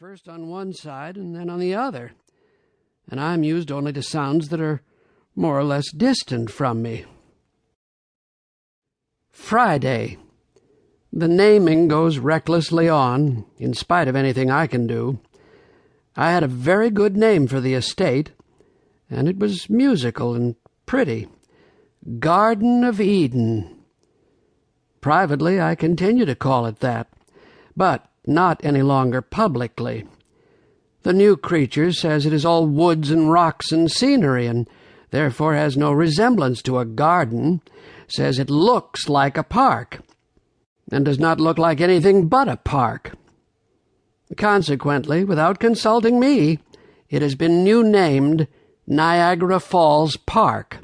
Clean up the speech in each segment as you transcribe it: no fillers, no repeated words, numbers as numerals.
first on one side and then on the other, and I'm used only to sounds that are more or less distant from me. Friday. The naming goes recklessly on, in spite of anything I can do. I had a very good name for the estate, and it was musical and pretty. Garden of Eden. Privately, I continue to call it that, but not any longer publicly. The new creature says it is all woods and rocks and scenery, and therefore has no resemblance to a garden, says it looks like a park, and does not look like anything but a park. Consequently, without consulting me, it has been new-named Niagara Falls Park.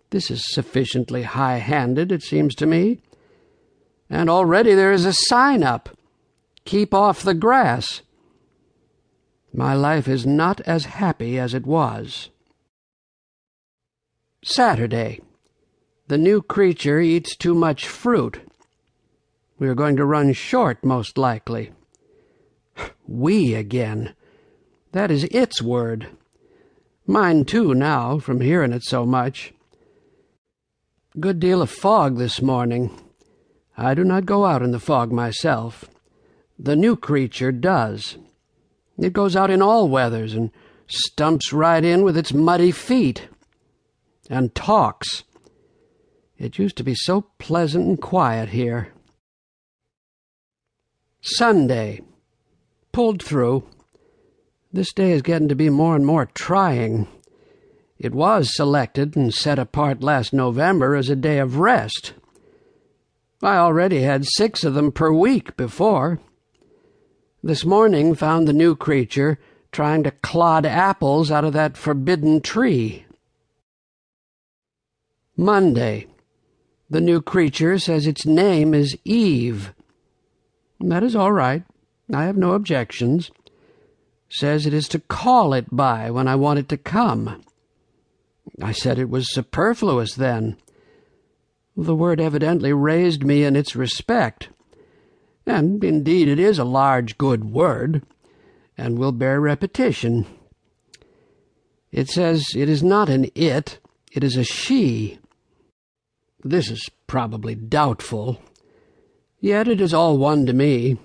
This is sufficiently high-handed, it seems to me. And already there is a sign up, "Keep off the grass." My life is not as happy as it was. Saturday. The new creature eats too much fruit. We are going to run short, most likely. We again. That is its word. Mine, too, now, from hearing it so much. Good deal of fog this morning. I do not go out in the fog myself. The new creature does. It goes out in all weathers and stumps right in with its muddy feet. And talks. It used to be so pleasant and quiet here. Sunday. Pulled through. This day is getting to be more and more trying. It was selected and set apart last November as a day of rest. I already had 6 of them per week before. This morning found the new creature trying to clod apples out of that forbidden tree. Monday. The new creature says its name is Eve. That is all right. I have no objections. Says it is to call it by when I want it to come. I said it was superfluous then. The word evidently raised me in its respect. And indeed it is a large, good word, and will bear repetition. It says it is not an it is a she. This is probably doubtful. Yet it is all one to me.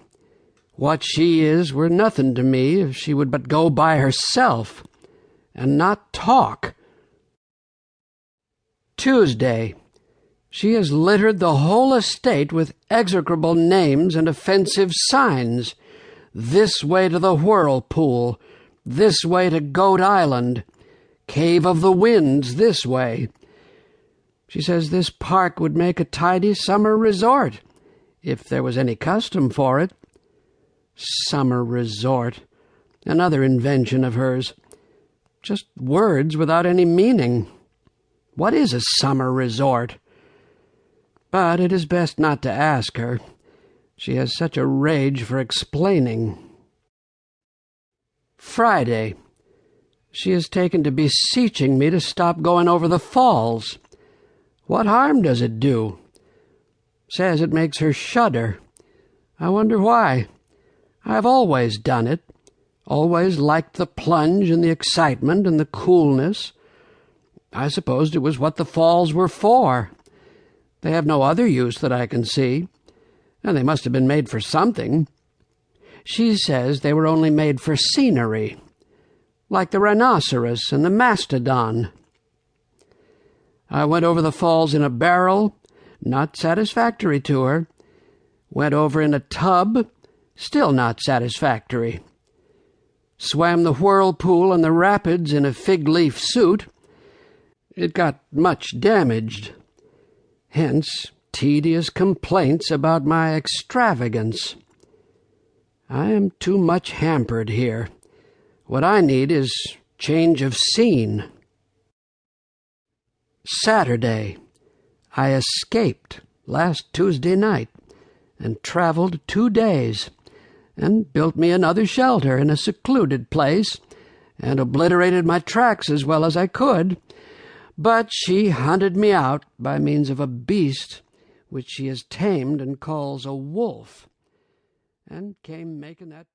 What she is were nothing to me if she would but go by herself, and not talk. Tuesday. She has littered the whole estate with execrable names and offensive signs. This way to the Whirlpool, this way to Goat Island, Cave of the Winds this way. She says this park would make a tidy summer resort, if there was any custom for it. Summer resort, another invention of hers. Just words without any meaning. What is a summer resort? But it is best not to ask her. She has such a rage for explaining. Friday. She has taken to beseeching me to stop going over the falls. What harm does it do? Says it makes her shudder. I wonder why. I've always done it, always liked the plunge and the excitement and the coolness. I supposed it was what the falls were for. They have no other use that I can see, and they must have been made for something. She says they were only made for scenery, like the rhinoceros and the mastodon. I went over the falls in a barrel, not satisfactory to her. Went over in a tub, still not satisfactory. Swam the whirlpool and the rapids in a fig-leaf suit. It got much damaged. Hence, tedious complaints about my extravagance. I am too much hampered here. What I need is change of scene. Saturday. I escaped last Tuesday night and traveled 2 days and built me another shelter in a secluded place and obliterated my tracks as well as I could. But she hunted me out by means of a beast which she has tamed and calls a wolf, and came making that